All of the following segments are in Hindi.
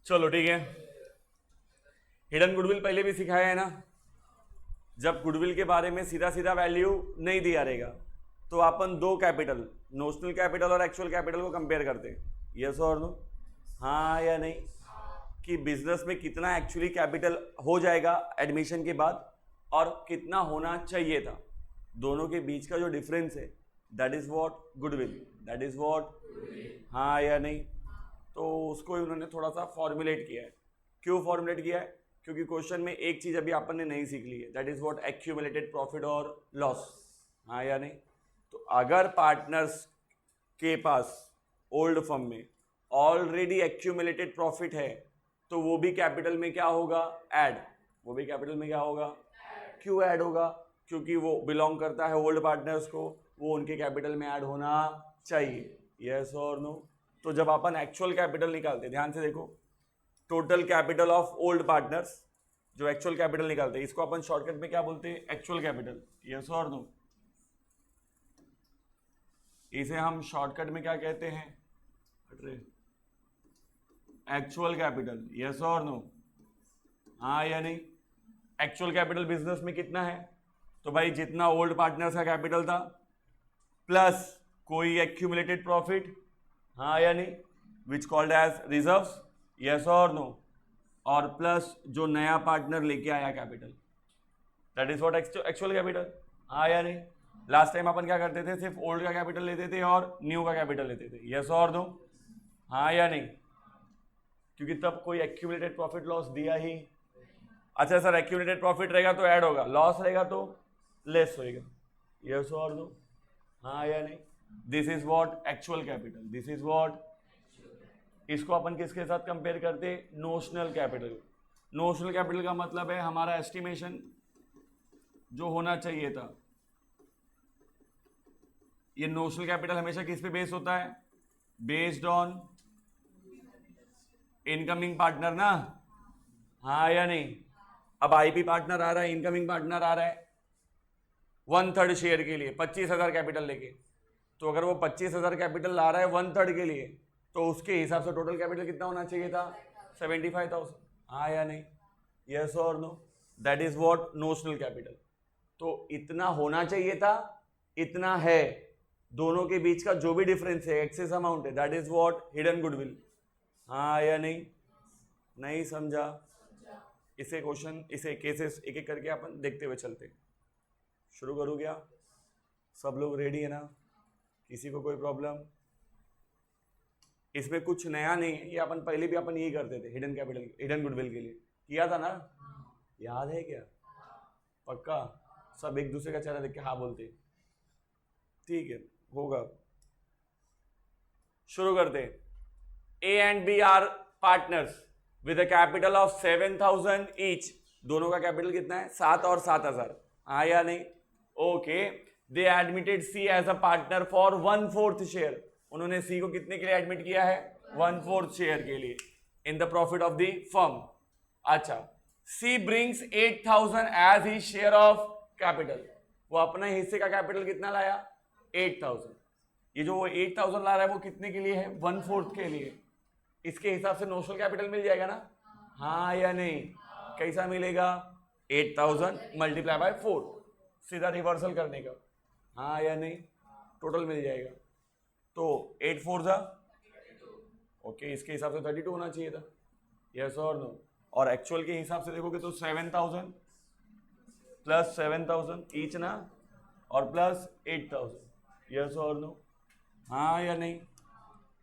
चलो ठीक है। हिडन गुडविल पहले भी सिखाया है ना। जब गुडविल के बारे में सीधा सीधा वैल्यू नहीं दिया रहेगा तो अपन दो कैपिटल, नोशनल कैपिटल और एक्चुअल कैपिटल को कंपेयर करते हैं, यस और नो, हाँ या नहीं, कि बिजनेस में कितना एक्चुअली कैपिटल हो जाएगा एडमिशन के बाद और कितना होना चाहिए था, दोनों के बीच का जो डिफरेंस है that is what goodwill, that is what, हाँ या नहीं। तो उसको उन्होंने थोड़ा सा फॉर्मुलेट किया है। क्यों फॉर्मुलेट किया है? क्योंकि क्वेश्चन में एक चीज अभी अपन ने नहीं सीख ली है, that is what accumulated profit और लॉस, हाँ या नहीं। तो अगर पार्टनर्स के पास ओल्ड फर्म में ऑलरेडी एक्यूमुलेटेड प्रॉफिट है तो वो भी कैपिटल में क्या होगा, ऐड, वो भी कैपिटल में क्या होगा, क्यों ऐड होगा, क्योंकि वो बिलोंग करता है ओल्ड पार्टनर्स को, वो उनके कैपिटल में ऐड होना चाहिए, यस और नो। तो जब अपन एक्चुअल कैपिटल निकालते, ध्यान से देखो, total capital of old partners, जो एक्चुअल कैपिटल निकालते हैं इसको अपन शॉर्टकट में क्या बोलते हैं, एक्चुअल कैपिटल, यस और नो। इसे हम शॉर्टकट में क्या कहते हैं, एक्चुअल कैपिटल, यस और नो, हाँ या नहीं। एक्चुअल कैपिटल बिजनेस में कितना है, तो भाई जितना ओल्ड पार्टनर्स का कैपिटल था प्लस कोई एक्यूमुलेटेड प्रॉफिट, हाँ या नहीं, विच कॉल्ड एज रिजर्व्स, यस और नो, और प्लस जो नया पार्टनर लेके आया capital, that is what actual capital, हाँ या नहीं। लास्ट टाइम अपन क्या करते थे, सिर्फ ओल्ड का कैपिटल लेते थे और न्यू का कैपिटल लेते थे, यस और नो, हाँ या नहीं, क्योंकि तब कोई एक्यूमुलेटेड प्रॉफिट लॉस दिया ही। अच्छा सर, एक्यूमुलेटेड प्रॉफिट रहेगा तो ऐड होगा, लॉस रहेगा तो लेस होएगा, यस और नो, हाँ या नहीं। This is what actual capital, this is what. इसको अपन किसके साथ कंपेयर करते, नोशनल कैपिटल। नोशनल कैपिटल का मतलब है हमारा एस्टिमेशन जो होना चाहिए था। ये नोशनल कैपिटल हमेशा किस पे बेस होता है, बेस्ड ऑन इनकमिंग पार्टनर ना, हाँ या नहीं। अब आईपी पार्टनर आ रहा है, इनकमिंग पार्टनर आ रहा है 1/3 शेयर के लिए 25,000 कैपिटल लेके, तो अगर वो 25,000 कैपिटल ला रहा है 1/3 के लिए तो उसके हिसाब से टोटल कैपिटल कितना होना चाहिए था, 75,000, हाँ या नहीं, यस और no, that is what notional capital. तो इतना होना चाहिए था, इतना है, दोनों के बीच का जो भी डिफरेंस है, एक्सेस अमाउंट है, that is what hidden goodwill, हाँ या नहीं, नहीं समझा। इसे क्वेश्चन, इसे केसेस एक एक करके अपन देखते हुए चलते। शुरू करूँ क्या, सब लोग रेडी है ना, किसी को कोई प्रॉब्लम? इसमें कुछ नया नहीं है, ये अपन पहले भी अपन यही करते थे, हिडन कैपिटल, हिडन गुडविल के लिए किया था ना, याद है क्या, पक्का? सब एक दूसरे का चेहरा देख के हाँ बोलते, ठीक है, होगा। शुरू करते। A and B are partners with a capital of 7,000 each, दोनों का कैपिटल कितना है, 7 और 7,000, हाँ या नहीं, okay. They admitted C as a partner for 1/4 share, उन्होंने सी को कितने के लिए एडमिट किया है, 1/4 शेयर के लिए in the profit of the firm. अच्छा, C brings 8,000 as he share of capital, वो अपने हिस्से का कैपिटल कितना लाया, 8,000। ये जो वो 8,000 ला रहा है वो कितने के लिए है, 1/4 के लिए। इसके हिसाब से नोशनल कैपिटल मिल जाएगा ना, हाँ या नहीं, कैसा मिलेगा, 8,000 मल्टीप्लाई बाय 4, सीधा रिवर्सल करने का, हाँ या नहीं, टोटल मिल जाएगा। तो 8 4 जा, ओके, इसके हिसाब से 32 होना चाहिए था, यस और नो। और एक्चुअल के हिसाब से देखोगे तो 7,000 प्लस 7,000 ईच ना, और प्लस 8,000, यस और नो, हाँ या नहीं।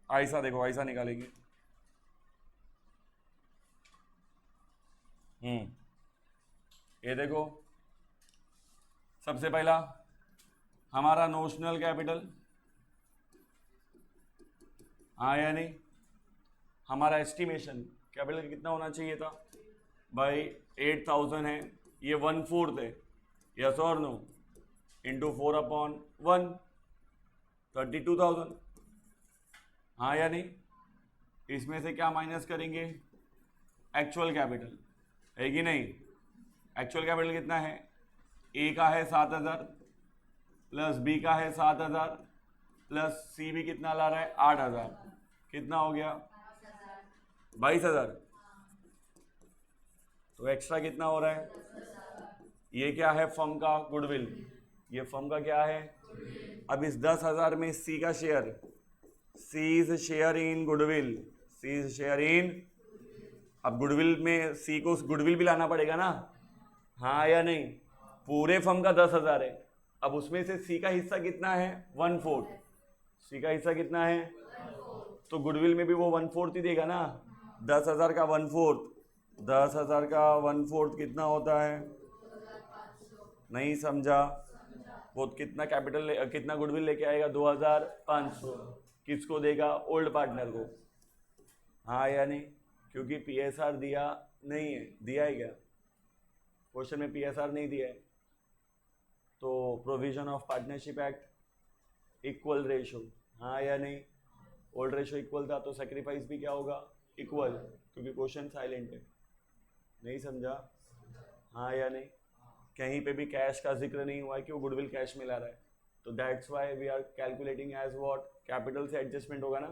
ऐसा देखो, ऐसा निकालेंगे, ये देखो, सबसे पहला हमारा नोशनल कैपिटल, हाँ या नहीं, हमारा एस्टिमेशन कैपिटल कितना होना चाहिए था भाई, 8,000 है, ये 1/4 है, यस और नो, इंटू 4/1, 32,000, हाँ या नहीं। इसमें से क्या माइनस करेंगे, एक्चुअल कैपिटल है कि नहीं, एक्चुअल कैपिटल कितना है, ए का है 7,000 प्लस बी का है 7,000 प्लस सी भी कितना ला रहा है, 8,000, कितना हो गया, 22,000, तो एक्स्ट्रा कितना हो रहा है? ये क्या है? फर्म का गुडविल। ये फर्म का क्या है? अब इस 10,000 में सी का share, C is share in goodwill, C is share in. अब गुडविल में सी को गुडविल भी लाना पड़ेगा ना, हाँ या नहीं? पूरे फर्म का 10,000 है, अब उसमें से सी का हिस्सा कितना है? 1/4। सी का हिस्सा कितना है? तो गुडविल में भी वो 1/4 ही देगा ना। 10,000 का 1/4, 10,000 का 1/4 कितना होता है? नहीं समझा? वो कितना कैपिटल कितना गुडविल लेके आएगा? 2,500। किसको देगा? ओल्ड पार्टनर को, हाँ या नहीं? क्योंकि पीएसआर दिया नहीं है, दिया है क्या? क्वेश्चन में पीएसआर नहीं दिया है। तो provision of partnership act, equal ratio, हाँ या नहीं? ओल्ड रेशो इक्वल था तो सेक्रीफाइस भी क्या होगा? इक्वल, क्योंकि क्वेश्चन साइलेंट है। नहीं समझा? हाँ या नहीं? कहीं पे भी कैश का जिक्र नहीं हुआ है कि वो गुडविल कैश में ला रहा है, तो that's why we are calculating as what? Capital से एडजस्टमेंट होगा ना।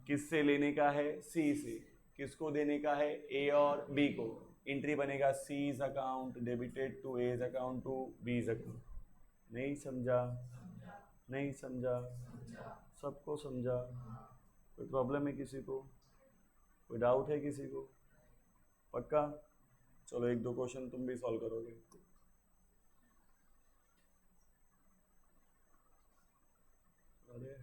किससे लेने का है? सी से। किसको देने का है? ए और बी को। एंट्री बनेगा C's account debited to A's account to B's account. नहीं समझा? नहीं समझा? सबको समझा? कोई प्रॉब्लम है किसी को? कोई डाउट है किसी को? पक्का? चलो 1-2 क्वेश्चन तुम भी सॉल्व करोगे। अरे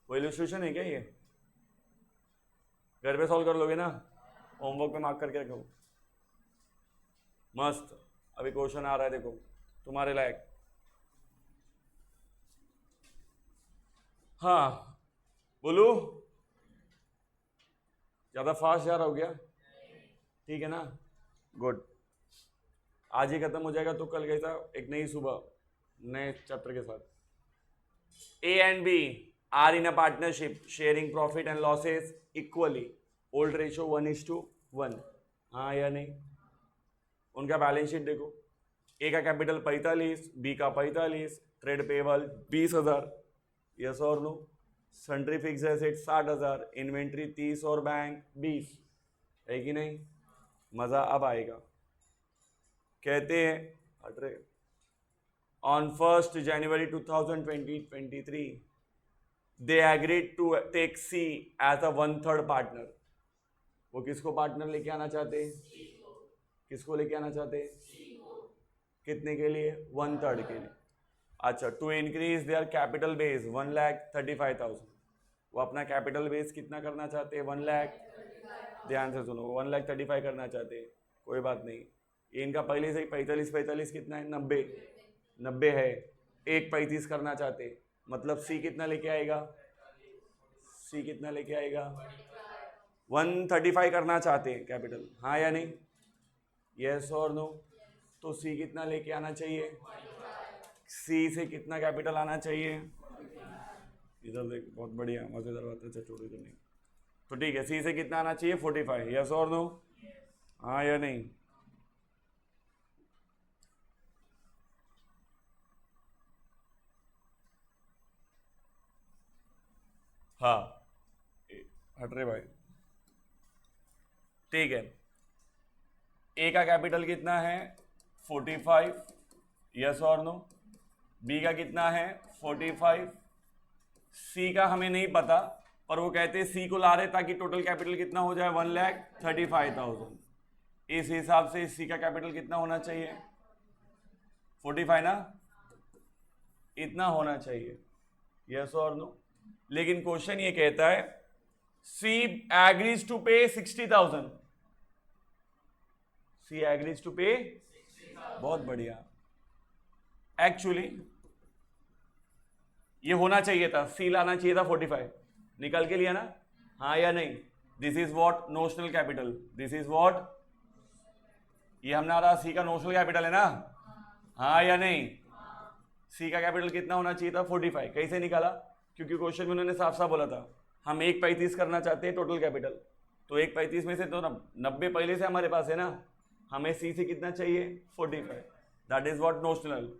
वो इलस्ट्रेशन है क्या ये? घर पे सॉल्व कर लोगे ना? होमवर्क में मार्क करके रखो। मस्त। अभी क्वेश्चन आ रहा है, देखो तुम्हारे लायक। हाँ बोलू? ज्यादा फास्ट जा रहा हो गया? ठीक है ना? गुड। आज ही खत्म हो जाएगा तो कल कैसा एक नई सुबह नए चैप्टर के साथ। A and B are in a partnership sharing profit and losses equally. Old ratio 1:1, हाँ या नहीं? उनका बैलेंस शीट देखो। ए का कैपिटल 45, बी का 45, ट्रेड पेबल 20,000, यस और no? Sundry fix asset 60,000, inventory 30 और बैंक 20, है कि नहीं? मजा अब आएगा। कहते हैं अरे on 1st January 2023 they agreed to take C as a 1/3 partner. वो किसको पार्टनर लेके आना चाहते हैं? किसको लेके आना चाहते हैं? कितने के लिए? 1/3 के लिए। अच्छा, to increase their capital base 1,35,000। वो अपना कैपिटल बेस कितना करना चाहते हैं? 1 लाख। ध्यान से सुनो, 1,35,000 करना चाहते हैं। कोई बात नहीं, ये इनका पहले से ही 45 कितना है? 90 है। 1,35,000 करना चाहते, मतलब सी कितना लेके आएगा? सी कितना लेके आएगा? 135 करना चाहते हैं कैपिटल, हाँ या नहीं? यस और नो? तो सी कितना लेके आना चाहिए? सी से कितना कैपिटल आना चाहिए? इधर देख, बहुत बढ़िया मजेदार बात है, छोटी तो नहीं। तो ठीक है, सी से कितना आना चाहिए? 45। यस और नो? हाँ या नहीं? हाँ हट रहे भाई। ठीक है, ए का कैपिटल कितना है? 45, यस और नो? बी का कितना है? 45। सी का हमें नहीं पता, पर वो कहते हैं सी को ला रहे ताकि टोटल कैपिटल कितना हो जाए? 1,35,000। इस हिसाब से सी का कैपिटल कितना होना चाहिए? 45 ना? इतना होना चाहिए, यस और नो? लेकिन क्वेश्चन ये कहता है सी एग्रीज टू पे 60,000। सी एग्रीज टू पे, बहुत बढ़िया। एक्चुअली ये होना चाहिए था, सी लाना चाहिए था 45, निकल के लिया ना? हाँ या नहीं? This is what? Notional capital. This is what? ये हमारा सी का नोशनल कैपिटल है ना? हाँ या नहीं? सी का कैपिटल कितना होना चाहिए था? 45। कैसे निकाला? क्योंकि क्वेश्चन में उन्होंने साफ साफ बोला था हम 1,35,000 करना चाहते हैं टोटल कैपिटल, तो 1,35,000 में से तो 90 पहले से हमारे पास है ना, हमें सी से कितना चाहिए? 45। That is what? नोशनल।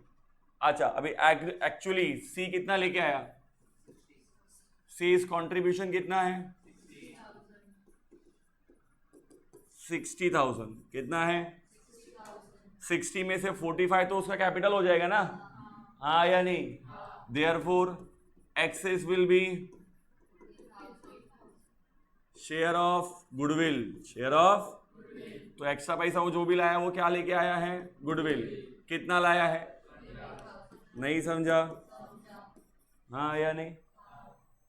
अच्छा, अभी एक्चुअली सी कितना लेके आया? सी इस कॉन्ट्रीब्यूशन कितना है? 60,000 कितना है 60 में से 45 तो उसका कैपिटल हो जाएगा ना, हाँ या नहीं। Therefore excess will be share of goodwill, share of, तो एक्स्ट्रा पैसा वो जो भी लाया वो क्या लेके आया है, गुडविल। कितना लाया है, नहीं समझा, हाँ या नहीं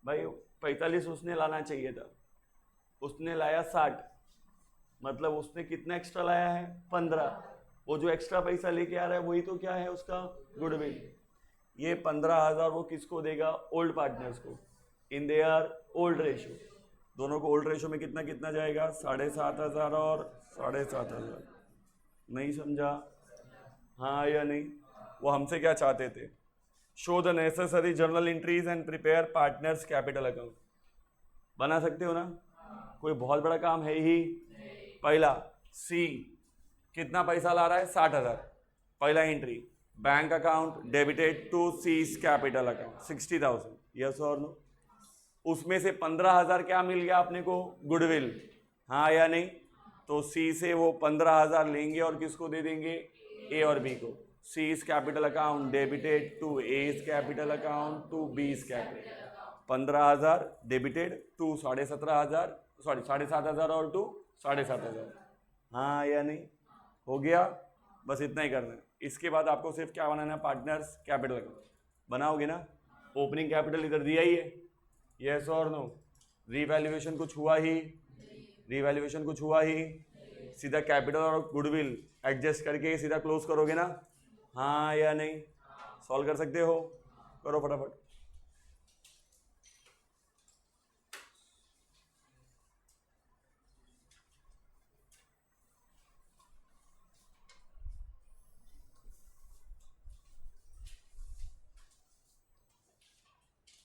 भाई। 45 उसने लाना चाहिए था, उसने लाया 60, मतलब उसने कितना एक्स्ट्रा लाया है 15। वो जो एक्स्ट्रा पैसा लेके आ रहा है वही तो क्या है उसका गुडविल। ये 15,000 वो किसको देगा, ओल्ड पार्टनर्स को, इन देयर ओल्ड रेशो। दोनों को ओल्ड रेशो में कितना कितना जाएगा, 7,500 और 7,500। नहीं समझा, हाँ या नहीं। वो हमसे क्या चाहते थे, show the necessary journal entries and prepare partners capital account. बना सकते हो ना, कोई बहुत बड़ा काम है ही। पहला सी कितना पैसा ला रहा है, 60,000, पहला entry bank account debited to C's capital account 60,000, yes और नो। उसमें से 15,000 क्या मिल गया अपने को, गुडविल, हाँ या नहीं। तो सी से वो 15,000 लेंगे और किसको दे देंगे, ए और बी को। C's capital account debited to A's capital account to B's capital, 15,000 debited to 17,500, sorry 7,500 और टू 7,500, हाँ या नहीं। हो गया, बस इतना ही करना है। इसके बाद आपको सिर्फ क्या बनाना है, पार्टनर्स कैपिटल अकाउंट बनाओगे ना। ओपनिंग कैपिटल इधर दिया ही है, यस और नो। रीवैल्यूएशन कुछ हुआ ही, रीवैल्यूएशन कुछ हुआ ही, सीधा कैपिटल और गुडविल एडजस्ट करके सीधा क्लोज करोगे ना, हाँ या नहीं। सॉल्व कर सकते हो, करो फटाफट।